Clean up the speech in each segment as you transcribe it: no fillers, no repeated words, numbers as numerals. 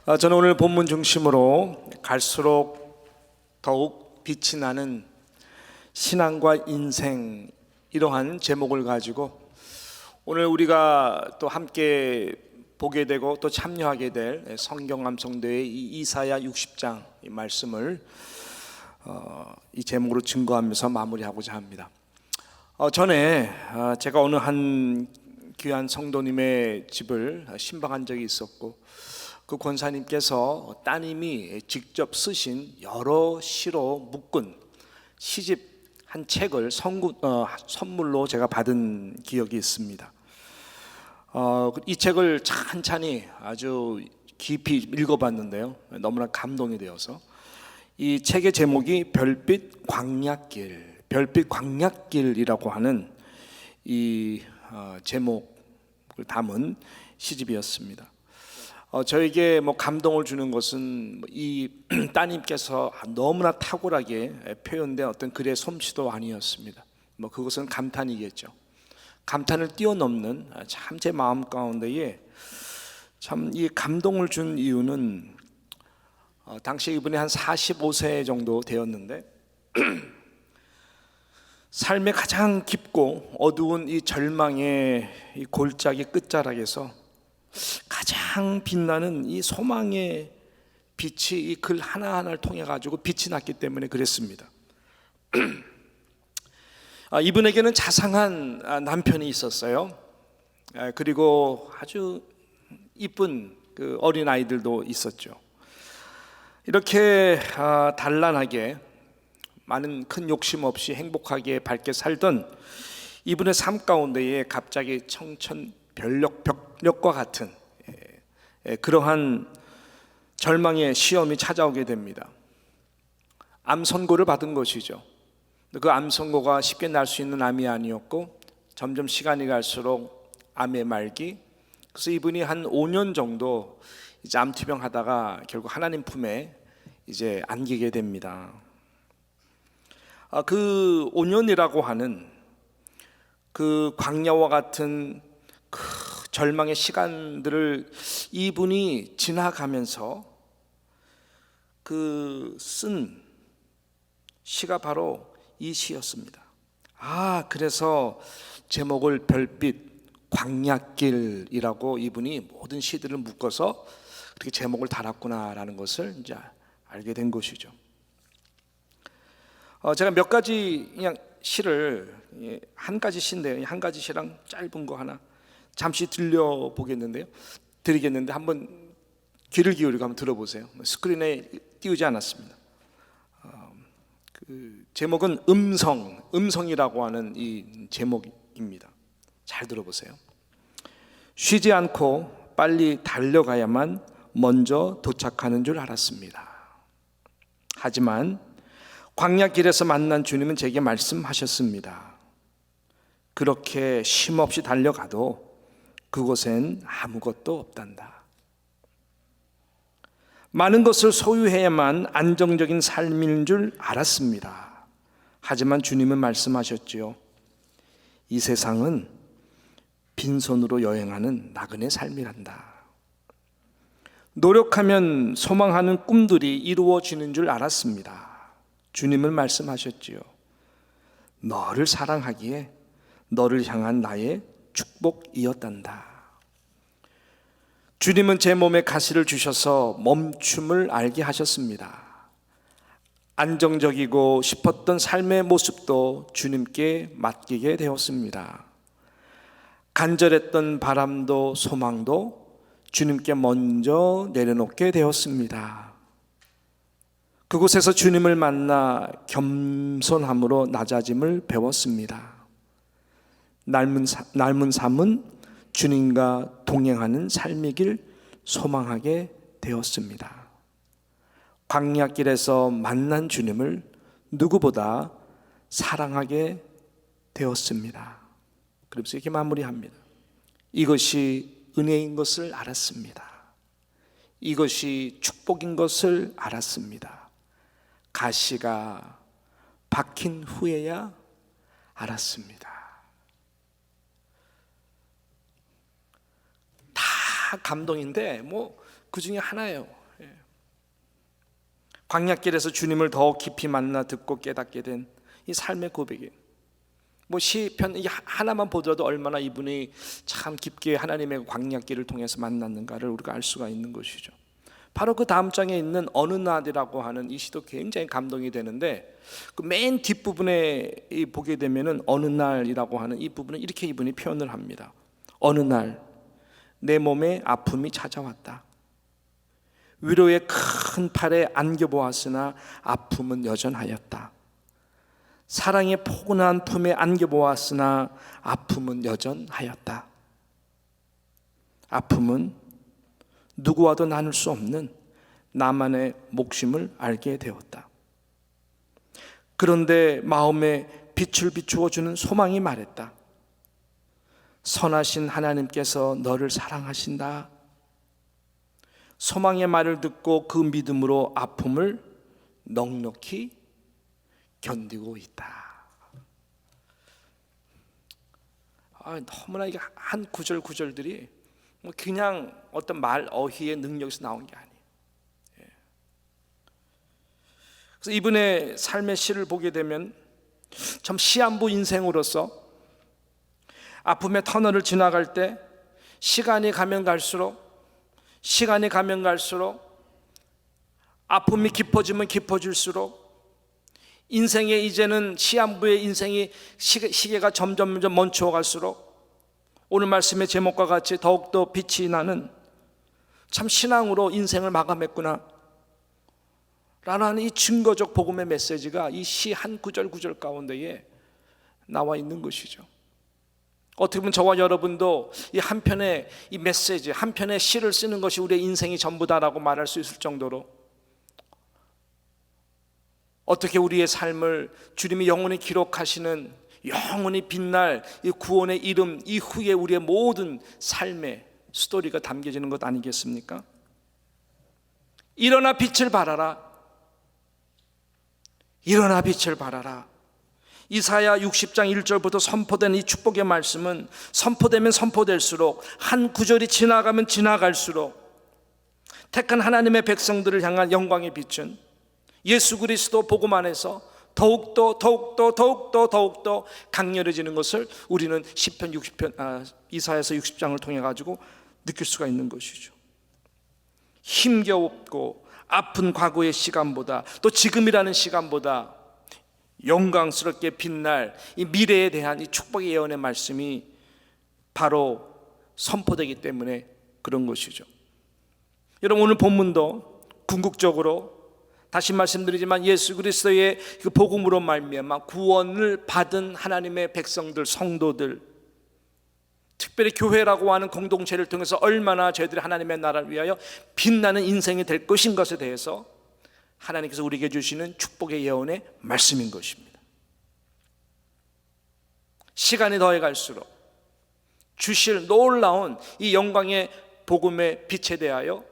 저는 오늘 본문 중심으로 갈수록 더욱 빛이 나는 신앙과 인생, 이러한 제목을 가지고 오늘 우리가 또 함께 보게 되고 또 참여하게 될 성경암송대의 이 이사야 60장 이 말씀을 이 제목으로 증거하면서 마무리하고자 합니다. 전에 제가 어느 한 귀한 성도님의 집을 신방한 적이 있었고, 그 권사님께서 따님이 직접 쓰신 여러 시로 묶은 시집 한 책을 선물로 제가 받은 기억이 있습니다. 이 책을 찬찬히 아주 깊이 읽어봤는데요, 너무나 감동이 되어서 이 책의 제목이 별빛 광야길이라고 하는 이 제목을 담은 시집이었습니다. 저에게 감동을 주는 것은 이 따님께서 너무나 탁월하게 표현된 어떤 글의 솜씨도 아니었습니다. 그것은 감탄이겠죠. 감탄을 뛰어넘는 참 제 마음 가운데에 참 이 감동을 준 이유는 당시 이분이 한 45세 정도 되었는데 삶의 가장 깊고 어두운 이 절망의 이 골짜기 끝자락에서 가장 빛나는 이 소망의 빛이 이 글 하나하나를 통해 가지고 빛이 났기 때문에 그랬습니다. 이분에게는 자상한 남편이 있었어요. 그리고 아주 이쁜 그 어린 아이들도 있었죠. 이렇게 단란하게 많은 큰 욕심 없이 행복하게 밝게 살던 이분의 삶 가운데에 갑자기 청천벽력과 같은 그러한 절망의 시험이 찾아오게 됩니다. 암 선고를 받은 것이죠. 그 암 선고가 쉽게 날 수 있는 암이 아니었고, 점점 시간이 갈수록 암의 말기, 그래서 이분이 한 5년 정도 이제 암투병 하다가 결국 하나님 품에 이제 안기게 됩니다. 그 5년이라고 하는 그 광야와 같은 그 절망의 시간들을 이분이 지나가면서 그 쓴 시가 바로 이 시였습니다. 그래서 제목을 별빛 광야길이라고 이분이 모든 시들을 묶어서 그렇게 제목을 달았구나라는 것을 이제 알게 된 것이죠. 제가 몇 가지 그냥 시를, 한 가지 시인데요, 한 가지 시랑 짧은 거 하나 잠시 드리겠는데 한번 귀를 기울이고 한번 들어보세요. 스크린에 띄우지 않았습니다. 그 제목은 음성이라고 하는 이 제목입니다. 잘 들어보세요. 쉬지 않고 빨리 달려가야만 먼저 도착하는 줄 알았습니다. 하지만 광야길에서 만난 주님은 제게 말씀하셨습니다. 그렇게 쉼없이 달려가도 그곳엔 아무것도 없단다. 많은 것을 소유해야만 안정적인 삶인 줄 알았습니다. 하지만 주님은 말씀하셨지요. 이 세상은 빈손으로 여행하는 나그네 삶이란다. 노력하면 소망하는 꿈들이 이루어지는 줄 알았습니다. 주님은 말씀하셨지요. 너를 사랑하기에 너를 향한 나의 축복이었단다. 주님은 제 몸에 가시를 주셔서 멈춤을 알게 하셨습니다. 안정적이고 싶었던 삶의 모습도 주님께 맡기게 되었습니다. 간절했던 바람도 소망도 주님께 먼저 내려놓게 되었습니다. 그곳에서 주님을 만나 겸손함으로 낮아짐을 배웠습니다. 남은 삶은 주님과 동행하는 삶이길 소망하게 되었습니다. 광야길에서 만난 주님을 누구보다 사랑하게 되었습니다. 그러면서 이렇게 마무리합니다. 이것이 은혜인 것을 알았습니다. 이것이 축복인 것을 알았습니다. 가시가 박힌 후에야 알았습니다. 다 감동인데 뭐 그 중에 하나예요. 광야길에서 주님을 더 깊이 만나 듣고 깨닫게 된 이 삶의 고백이에요. 뭐 시편 하나만 보더라도 얼마나 이분이 참 깊게 하나님의 광야길을 통해서 만났는가를 우리가 알 수가 있는 것이죠. 바로 그 다음 장에 있는 어느 날이라고 하는 이 시도 굉장히 감동이 되는데, 그 맨 뒷부분에 보게 되면은 어느 날이라고 하는 이 부분은 이렇게 이분이 표현을 합니다. 어느 날 내 몸에 아픔이 찾아왔다. 위로의 큰 팔에 안겨보았으나 아픔은 여전하였다. 사랑의 포근한 품에 안겨보았으나 아픔은 여전하였다. 아픔은 누구와도 나눌 수 없는 나만의 몫임을 알게 되었다. 그런데 마음에 빛을 비추어 주는 소망이 말했다. 선하신 하나님께서 너를 사랑하신다. 소망의 말을 듣고 그 믿음으로 아픔을 넉넉히 견디고 있다. 너무나 이게 한 구절들이 뭐 그냥 어떤 말 어휘의 능력에서 나온 게 아니에요. 그래서 이분의 삶의 시를 보게 되면 참 시한부 인생으로서 아픔의 터널을 지나갈 때 시간이 가면 갈수록 아픔이 깊어지면 깊어질수록 인생의 이제는 시한부의 인생이 시계가 점점 멈추어 갈수록 오늘 말씀의 제목과 같이 더욱더 빛이 나는 참 신앙으로 인생을 마감했구나 라는 이 증거적 복음의 메시지가 이 시 한 구절 가운데에 나와 있는 것이죠. 어떻게 보면 저와 여러분도 이 한 편의 이 메시지, 한 편의 시를 쓰는 것이 우리의 인생이 전부다라고 말할 수 있을 정도로 어떻게 우리의 삶을 주님이 영원히 기록하시는 영원히 빛날 이 구원의 이름 이후에 우리의 모든 삶의 스토리가 담겨지는 것 아니겠습니까? 일어나 빛을 발하라. 일어나 빛을 발하라. 이사야 60장 1절부터 선포된 이 축복의 말씀은 선포되면 선포될수록 한 구절이 지나가면 지나갈수록 택한 하나님의 백성들을 향한 영광의 빛은 예수 그리스도 복음 안에서 더욱더 강렬해지는 것을 우리는 시편 60편 이사야서 60장을 통해 가지고 느낄 수가 있는 것이죠. 힘겨웠고 아픈 과거의 시간보다 또 지금이라는 시간보다 영광스럽게 빛날 이 미래에 대한 이 축복의 예언의 말씀이 바로 선포되기 때문에 그런 것이죠. 여러분, 오늘 본문도 궁극적으로 다시 말씀드리지만 예수 그리스도의 그 복음으로 말미암아 구원을 받은 하나님의 백성들, 성도들, 특별히 교회라고 하는 공동체를 통해서 얼마나 저희들이 하나님의 나라를 위하여 빛나는 인생이 될 것인 것에 대해서 하나님께서 우리에게 주시는 축복의 예언의 말씀인 것입니다. 시간이 더해갈수록 주실 놀라운 이 영광의 복음의 빛에 대하여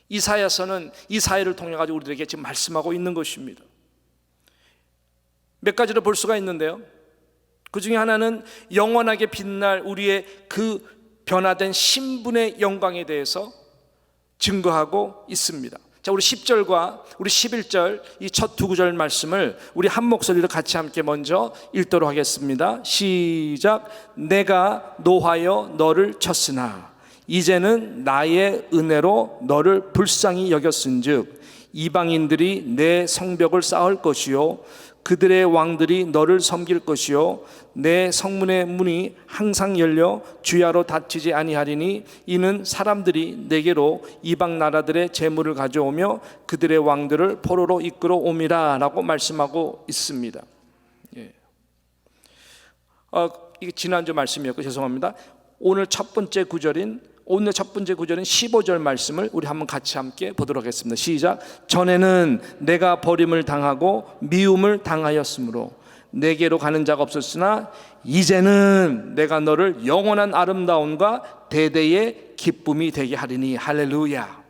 이사야서는 이 사회를 통해 가지고 우리들에게 지금 말씀하고 있는 것입니다. 몇 가지로 볼 수가 있는데요, 그 중에 하나는 영원하게 빛날 우리의 그 변화된 신분의 영광에 대해서 증거하고 있습니다. 자, 우리 10절과 우리 11절 이 첫 두 구절 말씀을 우리 한 목소리로 같이 함께 먼저 읽도록 하겠습니다. 시작. 내가 노하여 너를 쳤으나 이제는 나의 은혜로 너를 불쌍히 여겼은즉 이방인들이 내 성벽을 쌓을 것이요 그들의 왕들이 너를 섬길 것이요 내 성문의 문이 항상 열려 주야로 닫히지 아니하리니 이는 사람들이 내게로 이방 나라들의 재물을 가져오며 그들의 왕들을 포로로 이끌어 옴이라 라고 말씀하고 있습니다. 이게 지난주 말씀이었고 죄송합니다. 오늘 첫 번째 구절인 15절 말씀을 우리 한번 같이 함께 보도록 하겠습니다. 시작. 전에는 내가 버림을 당하고 미움을 당하였으므로 내게로 가는 자가 없었으나 이제는 내가 너를 영원한 아름다움과 대대의 기쁨이 되게 하리니. 할렐루야.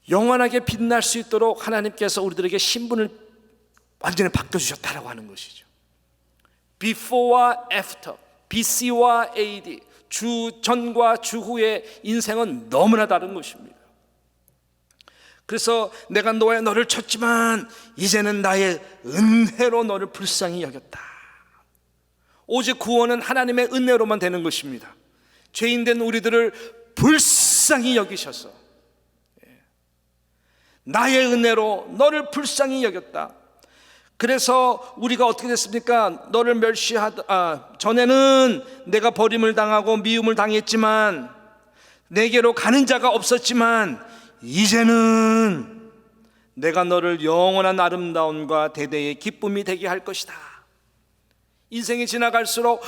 영원하게 빛날 수 있도록 하나님께서 우리들에게 신분을 완전히 바꿔주셨다라고 하는 것이죠. Before와 After, BC와 AD 주 전과 주 후의 인생은 너무나 다른 것입니다. 그래서 내가 너를 쳤지만 이제는 나의 은혜로 너를 불쌍히 여겼다. 오직 구원은 하나님의 은혜로만 되는 것입니다. 죄인된 우리들을 불쌍히 여기셔서 나의 은혜로 너를 불쌍히 여겼다. 그래서 우리가 어떻게 됐습니까? 너를 전에는 내가 버림을 당하고 미움을 당했지만 내게로 가는 자가 없었지만 이제는 내가 너를 영원한 아름다움과 대대의 기쁨이 되게 할 것이다. 인생이 지나갈수록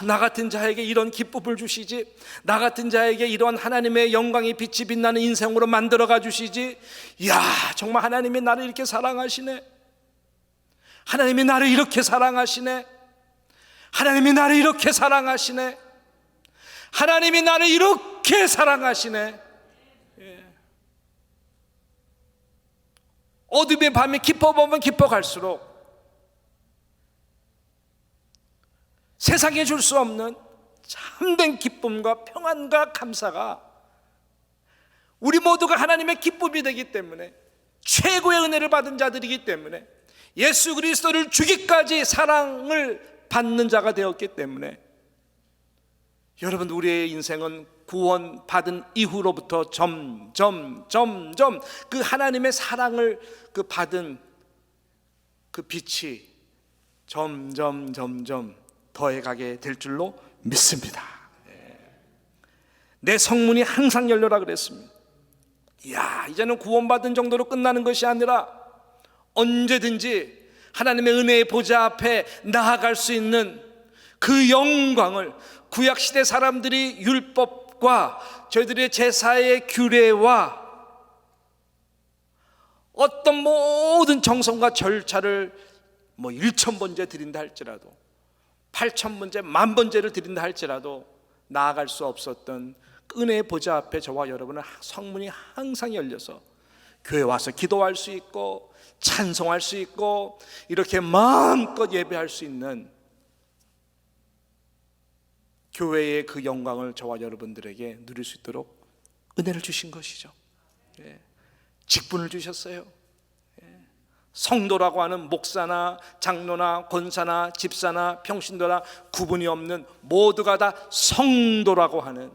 나 같은 자에게 이런 기쁨을 주시지, 나 같은 자에게 이런 하나님의 영광의 빛이 빛나는 인생으로 만들어가 주시지. 이야, 정말 하나님이 나를 이렇게 사랑하시네. 하나님이 나를 이렇게 사랑하시네. 하나님이 나를 이렇게 사랑하시네. 하나님이 나를 이렇게 사랑하시네. 어둠의 밤에 깊어보면 깊어갈수록 세상에 줄 수 없는 참된 기쁨과 평안과 감사가 우리 모두가 하나님의 기쁨이 되기 때문에, 최고의 은혜를 받은 자들이기 때문에, 예수 그리스도를 주기까지 사랑을 받는 자가 되었기 때문에, 여러분, 우리의 인생은 구원 받은 이후로부터 점점 그 하나님의 사랑을 받은 그 빛이 점점 더해가게 될 줄로 믿습니다. 내 성문이 항상 열려라 그랬습니다. 이야, 이제는 구원받은 정도로 끝나는 것이 아니라 언제든지 하나님의 은혜의 보좌 앞에 나아갈 수 있는 그 영광을, 구약시대 사람들이 율법과 저희들의 제사의 규례와 어떤 모든 정성과 절차를 1,000번째 드린다 할지라도, 8,000번째, 10,000번째를 드린다 할지라도 나아갈 수 없었던 은혜의 보좌 앞에 저와 여러분은 성문이 항상 열려서 교회 와서 기도할 수 있고 찬송할 수 있고 이렇게 마음껏 예배할 수 있는 교회의 그 영광을 저와 여러분들에게 누릴 수 있도록 은혜를 주신 것이죠. 직분을 주셨어요. 성도라고 하는 목사나 장로나 권사나 집사나 평신도나 구분이 없는 모두가 다 성도라고 하는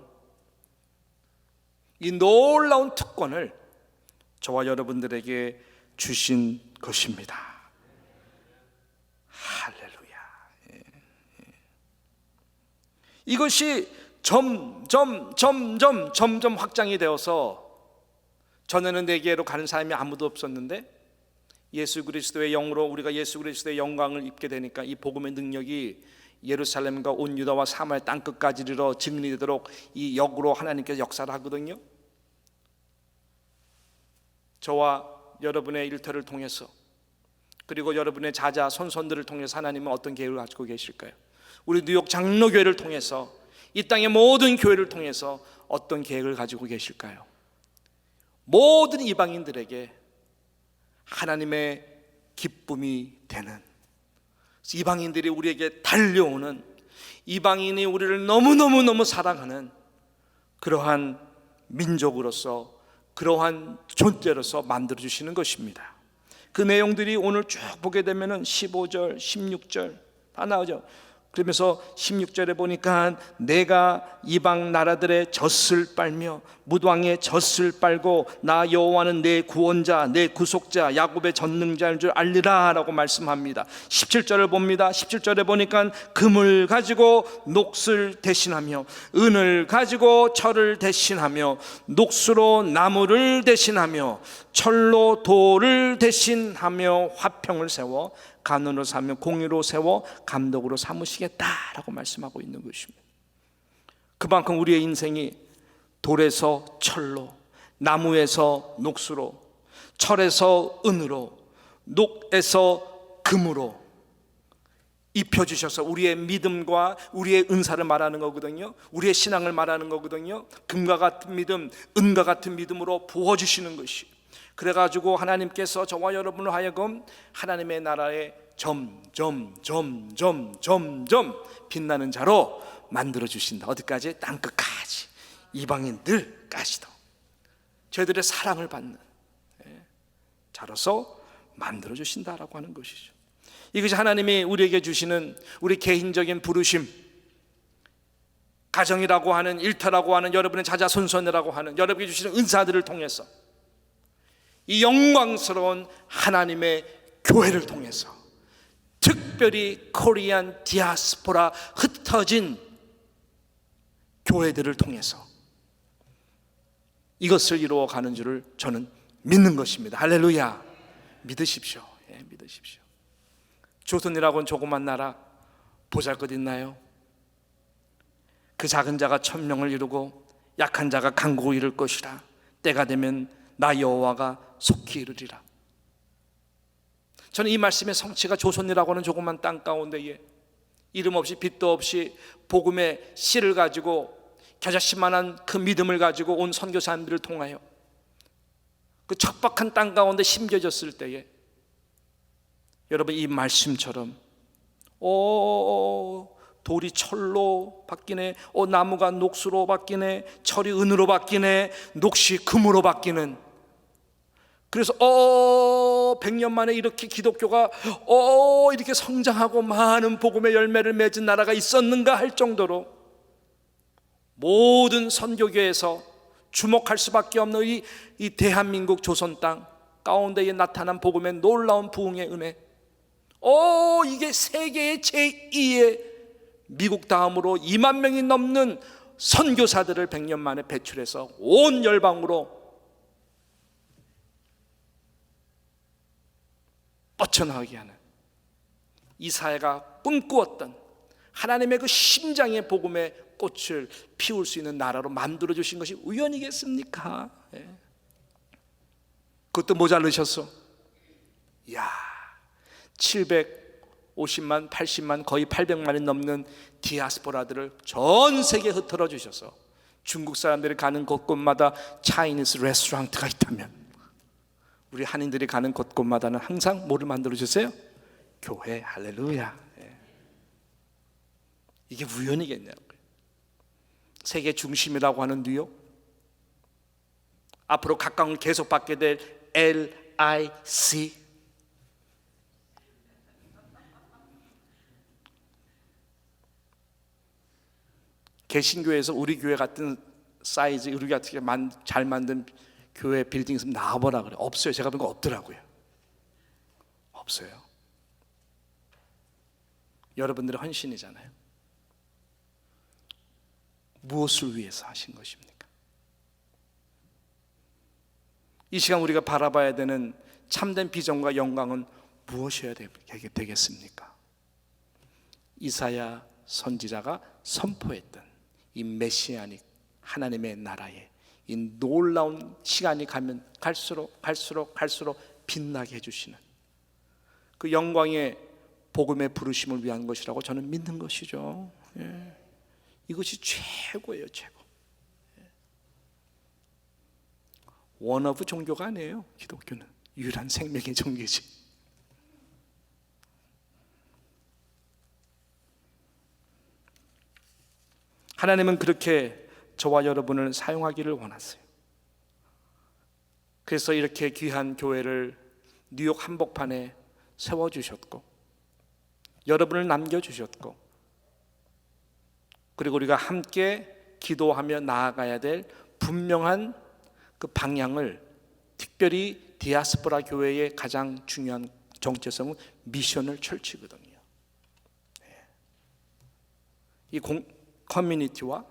이 놀라운 특권을 저와 여러분들에게 주신 것입니다. 할렐루야. 이것이 점점 확장이 되어서, 전에는 내게로 가는 사람이 아무도 없었는데 예수 그리스도의 영으로 우리가 예수 그리스도의 영광을 입게 되니까 이 복음의 능력이 예루살렘과 온 유다와 사마리아 땅끝까지 이르러 증리되도록 이 역으로 하나님께서 역사를 하거든요. 저와 여러분의 일터를 통해서, 그리고 여러분의 자자 손손들을 통해서 하나님은 어떤 계획을 가지고 계실까요? 우리 뉴욕 장로교회를 통해서, 이 땅의 모든 교회를 통해서 어떤 계획을 가지고 계실까요? 모든 이방인들에게 하나님의 기쁨이 되는, 이방인들이 우리에게 달려오는, 이방인이 우리를 너무너무 사랑하는 그러한 민족으로서, 그러한 존재로서 만들어주시는 것입니다. 그 내용들이 오늘 쭉 보게 되면 15절, 16절 다 나오죠. 그러면서 16절에 보니까 내가 이방 나라들의 젖을 빨며 무당의 젖을 빨고 나 여호와는 내 구원자 내 구속자 야곱의 전능자인 줄 알리라 라고 말씀합니다. 17절을 봅니다. 17절에 보니까 금을 가지고 녹을 대신하며 은을 가지고 철을 대신하며 녹수로 나무를 대신하며 철로 돌을 대신하며 화평을 세워 간원으로 삼며 공의로 세워 감독으로 삼으시겠다라고 말씀하고 있는 것입니다. 그만큼 우리의 인생이 돌에서 철로, 나무에서 녹수로, 철에서 은으로, 녹에서 금으로 입혀주셔서 우리의 믿음과 우리의 은사를 말하는 거거든요. 우리의 신앙을 말하는 거거든요. 금과 같은 믿음, 은과 같은 믿음으로 부어주시는 것이, 그래가지고 하나님께서 저와 여러분을 하여금 하나님의 나라에 점점 빛나는 자로 만들어 주신다. 어디까지? 땅끝까지, 이방인들까지도 저희들의 사랑을 받는 자로서 만들어 주신다라고 하는 것이죠. 이것이 하나님이 우리에게 주시는 우리 개인적인 부르심, 가정이라고 하는, 일터라고 하는, 여러분의 자자손손이라고 하는 여러분이 주시는 은사들을 통해서, 이 영광스러운 하나님의 교회를 통해서, 특별히 코리안 디아스포라 흩어진 교회들을 통해서 이것을 이루어가는 줄을 저는 믿는 것입니다. 할렐루야. 믿으십시오. 믿으십시오. 조선이라고는 조그만 나라 보잘것 있나요? 그 작은 자가 천명을 이루고 약한 자가 강국을 이룰 것이라. 때가 되면 나 여호와가 속히 이루리라. 저는 이 말씀의 성취가 조선이라고 하는 조그만 땅 가운데에 이름 없이 빛도 없이 복음의 씨를 가지고 겨자씨만한 그 믿음을 가지고 온 선교사님들을 통하여 그 척박한 땅 가운데 심겨졌을 때에 여러분 이 말씀처럼 돌이 철로 바뀌네, 나무가 녹수로 바뀌네, 철이 은으로 바뀌네, 녹시 금으로 바뀌는, 그래서 100년 만에 이렇게 기독교가 이렇게 성장하고 많은 복음의 열매를 맺은 나라가 있었는가 할 정도로 모든 선교계에서 주목할 수밖에 없는 이 대한민국 조선 땅 가운데에 나타난 복음의 놀라운 부흥의 은혜, 이게 세계의 제2의 미국 다음으로 2만 명이 넘는 선교사들을 100년 만에 배출해서 온 열방으로 뻗쳐나가게 하는, 이사야가 꿈꾸었던 하나님의 그 심장의 복음의 꽃을 피울 수 있는 나라로 만들어주신 것이 우연이겠습니까? 그것도 모자르셨어. 이야, 750만, 80만, 거의 800만이 넘는 디아스포라들을 전 세계에 흩어져 주셔서 중국 사람들이 가는 곳곳마다 차이니스 레스토랑트가 있다면 우리 한인들이 가는 곳곳마다는 항상 뭐를 만들어 주세요? 교회. 할렐루야. 이게 우연이겠냐고요. 세계 중심이라고 하는 뉴욕, 앞으로 각광을 계속 받게 될 LIC, 개신교에서 우리 교회 같은 사이즈, 우리 같은 잘 만든 교회 빌딩 있으면 나와보라 그래. 없어요. 제가 본 거 없더라고요. 없어요. 여러분들의 헌신이잖아요. 무엇을 위해서 하신 것입니까? 이 시간 우리가 바라봐야 되는 참된 비전과 영광은 무엇이어야 되겠습니까? 이사야 선지자가 선포했던 이 메시아닉 하나님의 나라에 이 놀라운 시간이 가면 갈수록 빛나게 해주시는 그 영광의 복음의 부르심을 위한 것이라고 저는 믿는 것이죠. 이것이 최고예요, 최고. 원 오브 종교가 아니에요. 기독교는 유일한 생명의 종교지. 하나님은 그렇게 저와 여러분을 사용하기를 원하세요. 그래서 이렇게 귀한 교회를 뉴욕 한복판에 세워주셨고 여러분을 남겨주셨고, 그리고 우리가 함께 기도하며 나아가야 될 분명한 그 방향을, 특별히 디아스포라 교회의 가장 중요한 정체성은 미션을 철치거든요. 이 커뮤니티와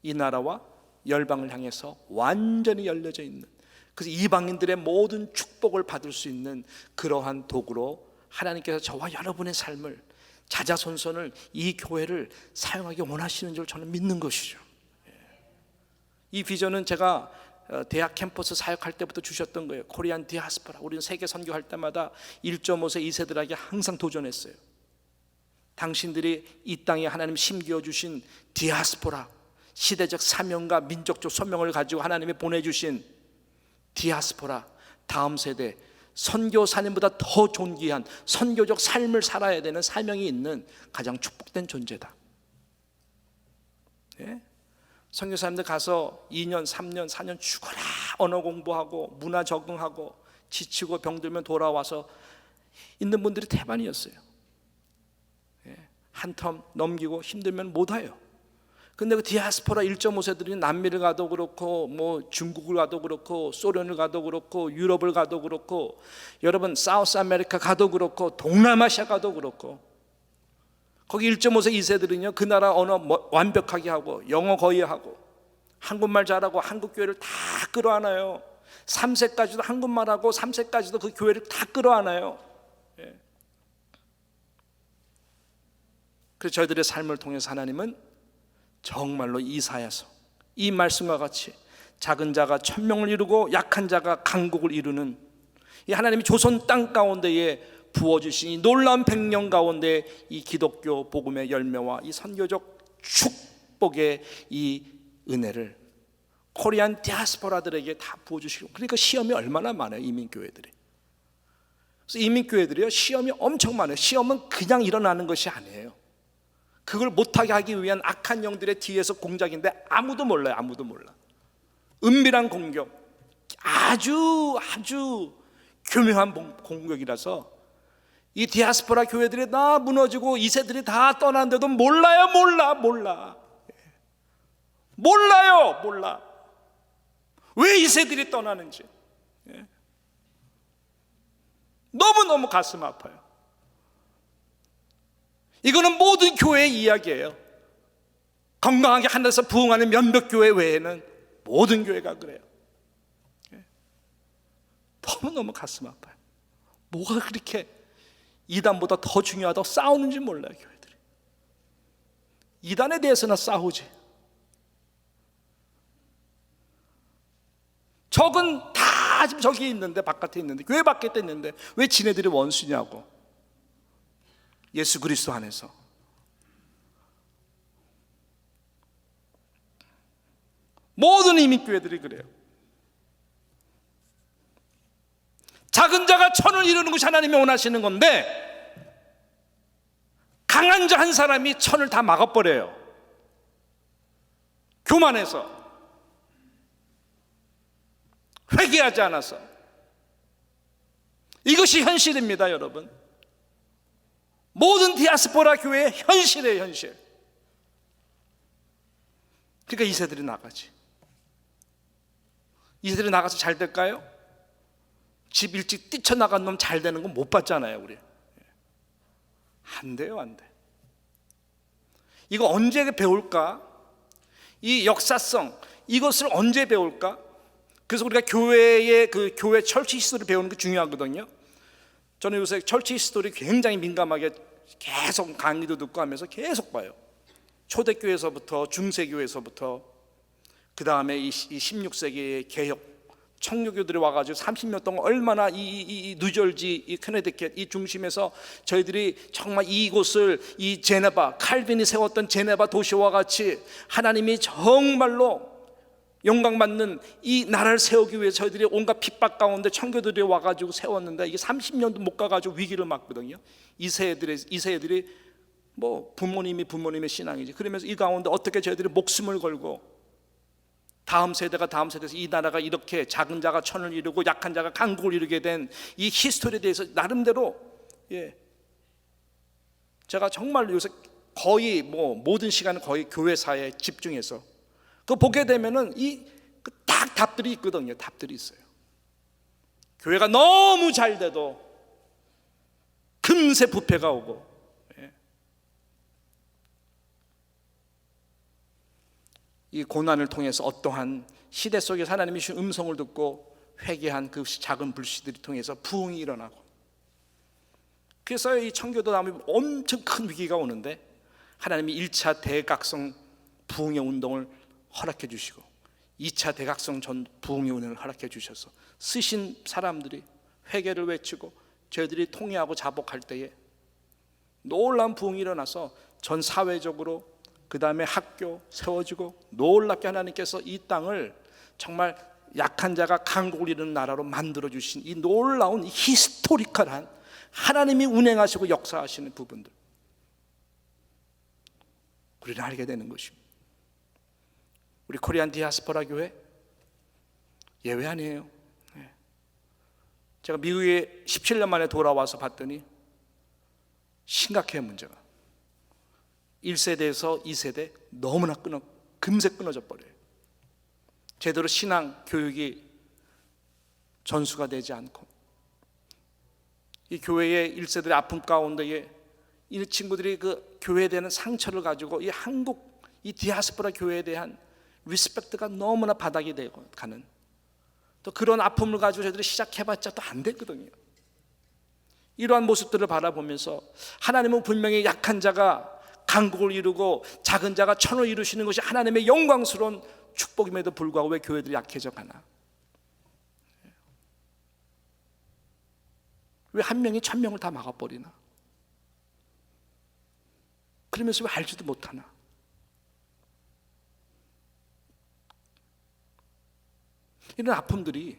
이 나라와 열방을 향해서 완전히 열려져 있는, 그래서 이방인들의 모든 축복을 받을 수 있는 그러한 도구로 하나님께서 저와 여러분의 삶을, 자자손손을, 이 교회를 사용하기 원하시는 줄 저는 믿는 것이죠. 이 비전은 제가 대학 캠퍼스 사역할 때부터 주셨던 거예요. 코리안 디아스포라. 우리는 세계 선교할 때마다 1.5세 2세들에게 항상 도전했어요. 당신들이 이 땅에 하나님 심겨 주신 디아스포라, 시대적 사명과 민족적 소명을 가지고 하나님이 보내주신 디아스포라, 다음 세대 선교사님보다 더 존귀한 선교적 삶을 살아야 되는 사명이 있는 가장 축복된 존재다. 예? 선교사님들 가서 2년, 3년, 4년 죽어라 언어 공부하고 문화 적응하고 지치고 병들면 돌아와서 있는 분들이 대반이었어요. 예? 한 텀 넘기고 힘들면 못 와요. 근데 그 디아스포라 1.5세들이 남미를 가도 그렇고 뭐 중국을 가도 그렇고 소련을 가도 그렇고 유럽을 가도 그렇고 여러분 사우스 아메리카 가도 그렇고 동남아시아 가도 그렇고 거기 1.5세 2세들은요 그 나라 언어 완벽하게 하고 영어 거의 하고 한국말 잘하고 한국 교회를 다 끌어안아요. 3세까지도 한국말하고 3세까지도 그 교회를 다 끌어안아요. 예. 그래서 저희들의 삶을 통해서 하나님은 정말로 이사야서 이 말씀과 같이 작은 자가 천명을 이루고 약한 자가 강국을 이루는 이 하나님이 조선 땅 가운데에 부어주신 이 놀라운 100년 가운데 이 기독교 복음의 열매와 이 선교적 축복의 이 은혜를 코리안 디아스포라들에게 다 부어주시고, 그러니까 시험이 얼마나 많아요 이민교회들이. 그래서 이민교회들이요 시험이 엄청 많아요. 시험은 그냥 일어나는 것이 아니에요. 그걸 못하게 하기 위한 악한 영들의 뒤에서 공작인데 아무도 몰라요. 아무도 몰라. 은밀한 공격, 아주 교묘한 공격이라서 이 디아스포라 교회들이 다 무너지고 2세들이 다 떠났는데도 몰라요. 몰라. 왜 2세들이 떠나는지. 너무너무 가슴 아파요. 이거는 모든 교회의 이야기예요. 건강하게 하늘에서 부흥하는 몇몇 교회 외에는 모든 교회가 그래요. 너무너무 가슴 아파요. 뭐가 그렇게 이단보다 더 중요하다고 싸우는지 몰라요 교회들이. 이단에 대해서나 싸우지. 적은 다 지금 저기 있는데, 바깥에 있는데, 교회 밖에 있는데 왜 지네들이 원수냐고. 예수 그리스도 안에서. 모든 이민교회들이 그래요. 작은 자가 천을 이루는 것이 하나님이 원하시는 건데 강한 자 한 사람이 천을 다 막아버려요. 교만해서, 회개하지 않아서. 이것이 현실입니다 여러분. 모든 디아스포라 교회의 현실이에요, 현실. 그러니까 2세들이 나가지. 2세들이 나가서 잘 될까요? 집 일찍 뛰쳐나간 놈 잘 되는 건 못 봤잖아요 우리. 안 돼요, 안 돼. 이거 언제 배울까? 이 역사성, 이것을 언제 배울까? 그래서 우리가 교회의 그 교회 철치 히스토리 배우는 게 중요하거든요. 저는 요새 철치 히스토리 굉장히 민감하게 계속 강의도 듣고 하면서 계속 봐요. 초대교회에서부터 중세교회에서부터 그 다음에 이 16세기의 개혁 청교교들이 와가지고 30년 동안 얼마나 이 뉴저지, 이 커네디켓 이 중심에서 저희들이 정말 이곳을 이 제네바, 칼빈이 세웠던 제네바 도시와 같이 하나님이 정말로 영광받는 이 나라를 세우기 위해 저희들이 온갖 핍박 가운데 청교들이 와가지고 세웠는데 이게 30년도 못 가가지고 위기를 맞거든요. 이 세들이 뭐 부모님의 신앙이지. 그러면서 이 가운데 어떻게 저희들이 목숨을 걸고 다음 세대가 다음 세대에서 이 나라가 이렇게 작은 자가 천을 이루고 약한 자가 강국을 이루게 된 이 히스토리에 대해서 나름대로 제가 정말 요새 거의 모든 시간을 거의 교회사에 집중해서 그거 보게 되면은 딱 답들이 있거든요. 답들이 있어요. 교회가 너무 잘 돼도 금세 부패가 오고, 이 고난을 통해서 어떠한 시대 속에서 하나님이 주신 음성을 듣고 회개한 그 작은 불씨들이 통해서 부흥이 일어나고, 그래서 이 청교도 나오면 엄청 큰 위기가 오는데 하나님이 1차 대각성 부흥의 운동을 허락해 주시고 2차 대각성 전 부흥의 운동을 허락해 주셔서 쓰신 사람들이 회개를 외치고 저희들이 통회하고 자복할 때에 놀라운 부흥이 일어나서 전 사회적으로 그 다음에 학교 세워지고 놀랍게 하나님께서 이 땅을 정말 약한 자가 강국을 이루는 나라로 만들어주신 이 놀라운 히스토리컬한 하나님이 운행하시고 역사하시는 부분들 우리는 알게 되는 것입니다. 우리 코리안 디아스포라 교회 예외 아니에요. 제가 미국에 17년 만에 돌아와서 봤더니 심각해요. 문제가 1세대에서 2세대 너무나 금세 끊어져 버려요. 제대로 신앙 교육이 전수가 되지 않고, 이 교회의 1세들의 아픔 가운데에 이 친구들이 그 교회에 대한 상처를 가지고 이 한국, 이 디아스포라 교회에 대한 리스펙트가 너무나 바닥이 되고 가는, 또 그런 아픔을 가지고 저희들이 시작해봤자 또 안 됐거든요. 이러한 모습들을 바라보면서 하나님은 분명히 약한 자가 강국을 이루고 작은 자가 천을 이루시는 것이 하나님의 영광스러운 축복임에도 불구하고 왜 교회들이 약해져 가나? 왜 한 명이 1000명을 다 막아버리나? 그러면서 왜 알지도 못하나? 이런 아픔들이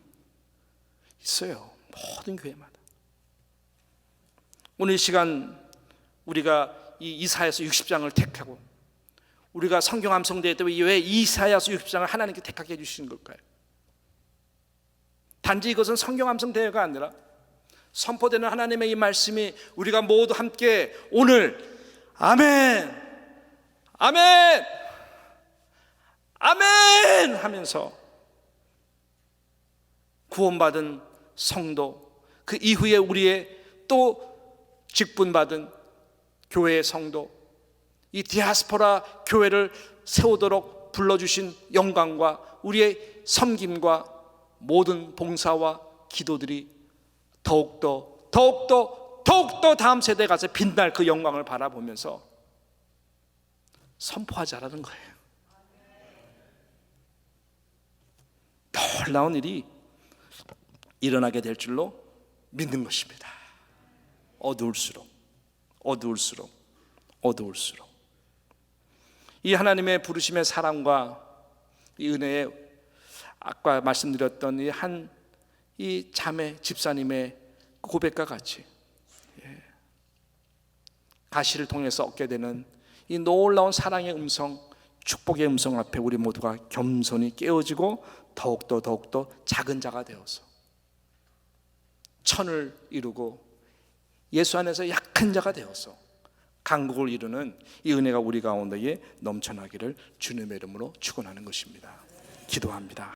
있어요. 모든 교회마다. 오늘 이 시간 우리가 이 이사야서 60장을 택하고, 우리가 성경 암송대회 때 왜 이사야서 60장을 하나님께 택하게 해주시는 걸까요? 단지 이것은 성경 암송대회가 아니라 선포되는 하나님의 이 말씀이 우리가 모두 함께 오늘 아멘, 아멘, 아멘 하면서 구원받은 성도, 그 이후에 우리의 또 직분받은 교회의 성도, 이 디아스포라 교회를 세우도록 불러주신 영광과 우리의 섬김과 모든 봉사와 기도들이 더욱더 다음 세대에 가서 빛날 그 영광을 바라보면서 선포하자라는 거예요. 놀라운 일이 일어나게 될 줄로 믿는 것입니다. 어두울수록 이 하나님의 부르심의 사랑과 이 은혜의, 아까 말씀드렸던 이 자매 집사님의 고백과 같이 가시를 통해서 얻게 되는 이 놀라운 사랑의 음성, 축복의 음성 앞에 우리 모두가 겸손히 깨어지고 더욱더 작은 자가 되어서 천을 이루고 예수 안에서 약한 자가 되어서 강국을 이루는 이 은혜가 우리 가운데에 넘쳐나기를 주님의 이름으로 축원하는 것입니다. 기도합니다.